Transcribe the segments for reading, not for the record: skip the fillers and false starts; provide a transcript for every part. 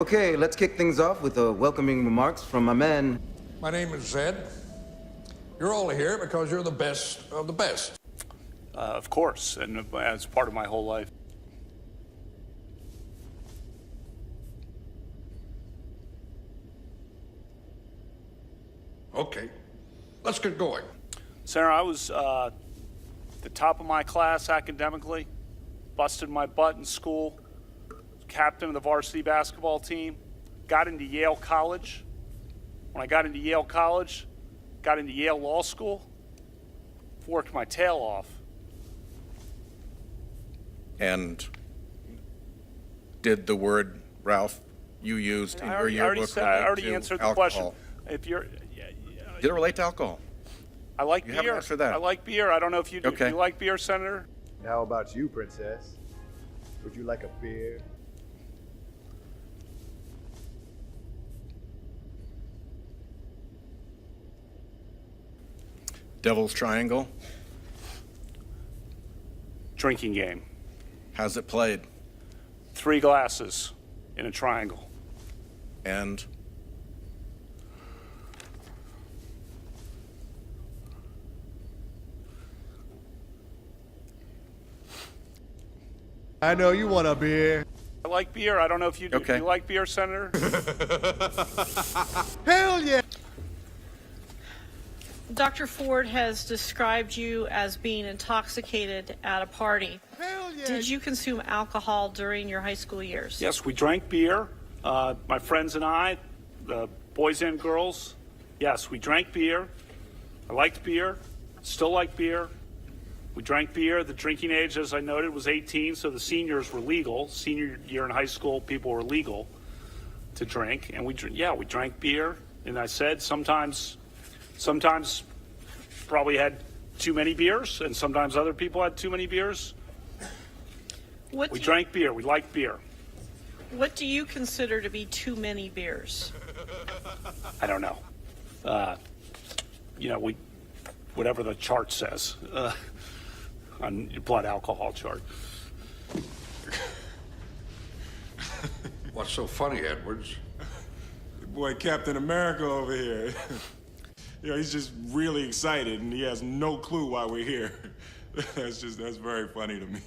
Okay, let's kick things off with welcoming remarks from my man. My name is Zed. You're all here because you're the best of the best. Of course, and as part of my whole life. Okay, let's get going. Senator, I was the top of my class academically, busted my butt in school, captain of the varsity basketball team, got into Yale College. When I got into Yale College, got into Yale Law School, worked my tail off. And did the word, Ralph, you used in your yearbook I already relate to answered the alcohol? question. If you're, Did it relate to alcohol? I like You beer. haven't answered that. I like beer. I don't know if you do. Okay. Do you like beer, Senator? How about you, Princess? Would you like a beer? Devil's Triangle? Drinking game. How's it played? 3 glasses in a triangle. And I know you want a beer. I like beer. I don't know if you do. Okay. Do you like beer, Senator? Hell yeah! Dr. Ford has described you as being intoxicated at a party. Hell yeah! Did you consume alcohol during your high school years? Yes, we drank beer. My friends and I, the boys and girls. Yes, we drank beer. I liked beer. Still like beer. We drank beer. The drinking age, as I noted, was 18, so the seniors were legal. Senior year in high school, people were legal to drink, and we drank beer. And I said sometimes probably had too many beers, and sometimes other people had too many beers. We drank beer. We liked beer. What do you consider to be too many beers? I don't know. Whatever the chart says on your blood alcohol chart. What's so funny, Edwards? Boy, Captain America over here. He's just really excited and he has no clue why we're here. That's very funny to me.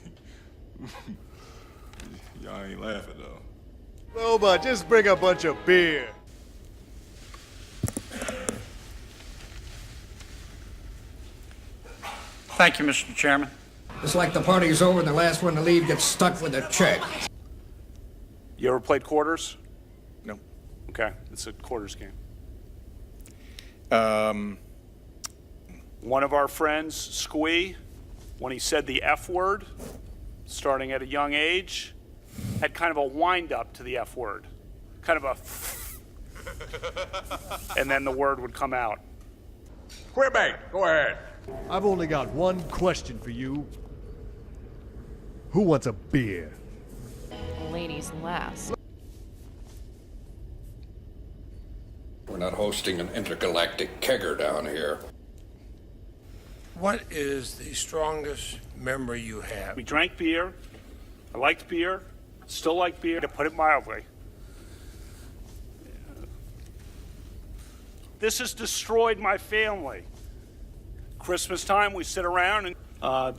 Y'all ain't laughing though. Loba, just bring a bunch of beer. Thank you, Mr. Chairman. It's like the party's over and the last one to leave gets stuck with a check. You ever played quarters? no. Okay, it's a quarters game. One of our friends, Squee, when he said the F word, starting at a young age, had kind of a wind up to the F word. Kind of a and then the word would come out. Quebec, go ahead. I've only got one question for you. Who wants a beer? Ladies last. We're not hosting an intergalactic kegger down here. What is the strongest memory you have? We drank beer. I liked beer. Still like beer, to put it mildly. This has destroyed my family. Christmas time, we sit around and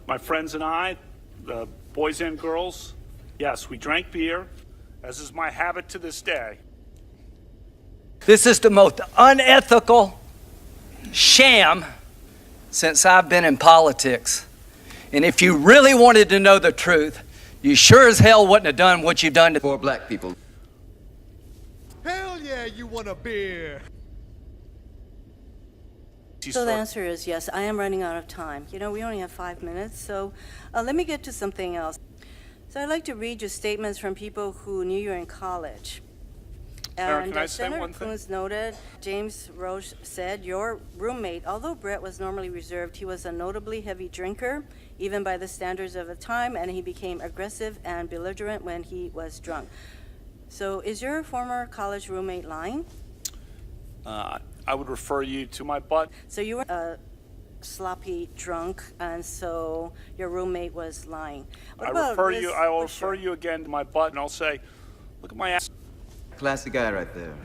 my friends and I, the boys and girls, yes, we drank beer, as is my habit to this day. This is the most unethical sham since I've been in politics. And if you really wanted to know the truth, you sure as hell wouldn't have done what you've done to For black people. Hell yeah, you want a beer. So the answer is yes, I am running out of time. You know, we only have 5 minutes, so let me get to something else. So I'd like to read you statements from people who knew you in college. Sarah, And can I say Senator one thing? Coons noted, James Roche said, your roommate, although Brett was normally reserved, he was a notably heavy drinker, even by the standards of the time, and he became aggressive and belligerent when he was drunk. So is your former college roommate lying? I would refer you to my butt. So you were sloppy drunk, and so your roommate was lying. What I about refer this- you. I will oh, refer sure. you again to my butt, and I'll say, "Look at my ass." Classy guy right there.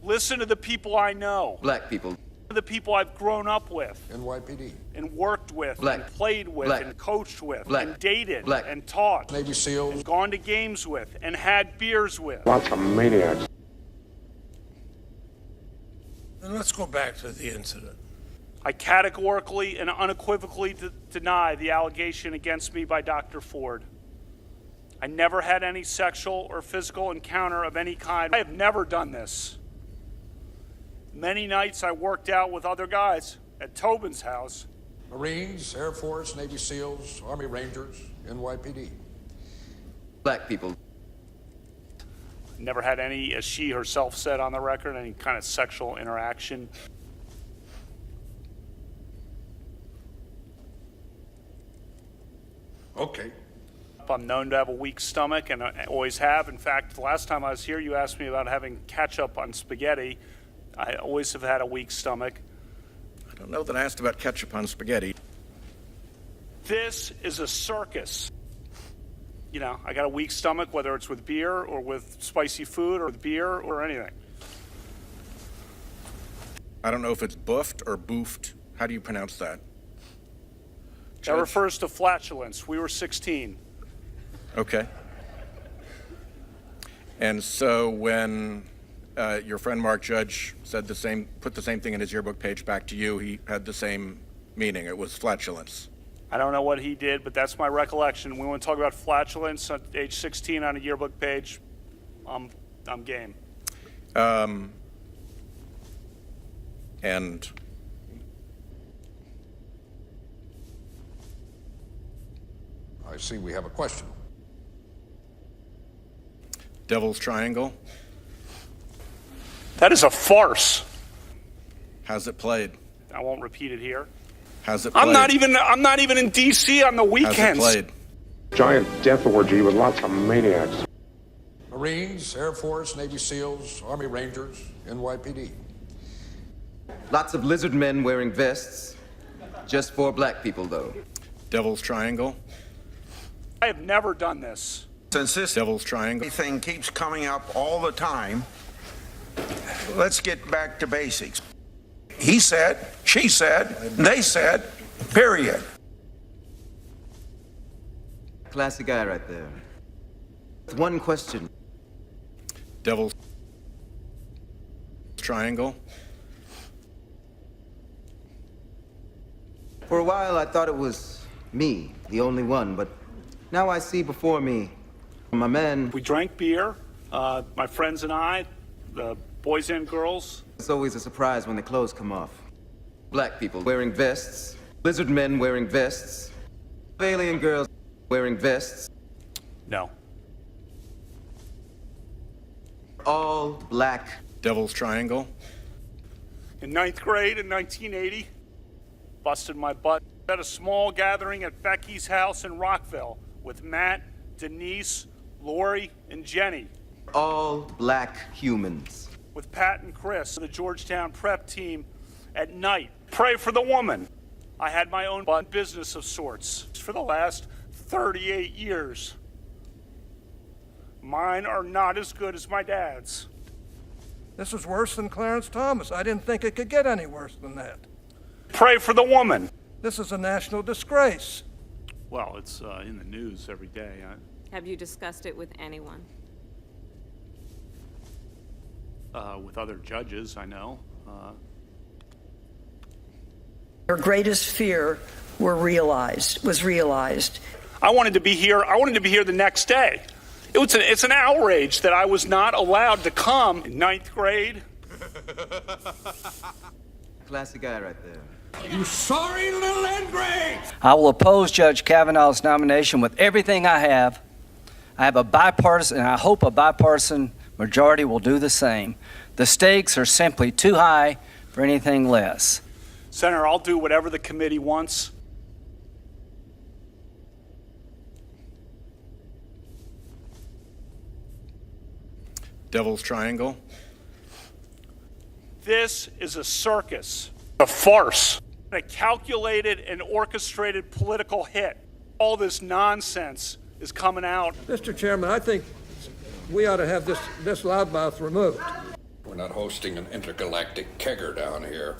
Listen to the people I know. Black people. The people I've grown up with. NYPD. And worked with. Black. And played with. Black. And coached with. Black. And dated. Black. And taught. Navy SEALs. And gone to games with. And had beers with. Lots of maniacs. And let's go back to the incident. I categorically and unequivocally deny the allegation against me by Dr. Ford. I never had any sexual or physical encounter of any kind. I have never done this. Many nights I worked out with other guys at Tobin's house. Marines, Air Force, Navy SEALs, Army Rangers, NYPD. Black people. Never had any, as she herself said on the record, any kind of sexual interaction. Okay. I'm known to have a weak stomach, and I always have. In fact, the last time I was here, you asked me about having ketchup on spaghetti. I always have had a weak stomach. I don't know that I asked about ketchup on spaghetti. This is a circus. You know, I got a weak stomach, whether it's with beer or with spicy food or with beer or anything. I don't know if it's buffed or boofed. How do you pronounce that? That Judge? refers to flatulence. We were 16. Okay. And so when your friend Mark Judge said put the same thing in his yearbook page back to you, he had the same meaning. It was flatulence. I don't know what he did, but that's my recollection. We want to talk about flatulence at age 16 on a yearbook page. I'm game. And I see we have a question. Devil's Triangle. That is a farce. How's it played? I won't repeat it here. How's it played? I'm not even in D.C. on the weekends. How's it played? Giant death orgy with lots of maniacs. Marines, Air Force, Navy SEALs, Army Rangers, NYPD. Lots of lizard men wearing vests. Just for black people, though. Devil's Triangle. I have never done this. Since this Devil's Triangle. thing keeps coming up all the time, let's get back to basics. He said, she said, they said, period. Classy guy right there. One question. Devil's Triangle. For a while, I thought it was me, the only one, but now I see before me my man. We drank beer, my friends and I, the boys and girls. It's always a surprise when the clothes come off. Black people wearing vests, lizard men wearing vests, alien girls wearing vests. No. All black. Devil's Triangle. In 9th grade in 1980, busted my butt at a small gathering at Becky's house in Rockville with Matt, Denise, Lori, and Jenny. All black humans. With Pat and Chris, the Georgetown prep team at night. Pray for the woman. I had my own business of sorts for the last 38 years. Mine are not as good as my dad's. This is worse than Clarence Thomas. I didn't think it could get any worse than that. Pray for the woman. This is a national disgrace. Well, it's in the news every day. Have you discussed it with anyone? With other judges, I know. Her greatest fear was realized. I wanted to be here. I wanted to be here the next day. It's an outrage that I was not allowed to come in 9th grade. Classy guy right there. You sorry little ingrate! I will oppose Judge Kavanaugh's nomination with everything I have. I have a bipartisan, and I hope a bipartisan majority will do the same. The stakes are simply too high for anything less. Senator, I'll do whatever the committee wants. Devil's Triangle. This is a circus, a farce, a calculated and orchestrated political hit. All this nonsense is coming out. Mr. Chairman, I think we ought to have this loudmouth removed. We're not hosting an intergalactic kegger down here.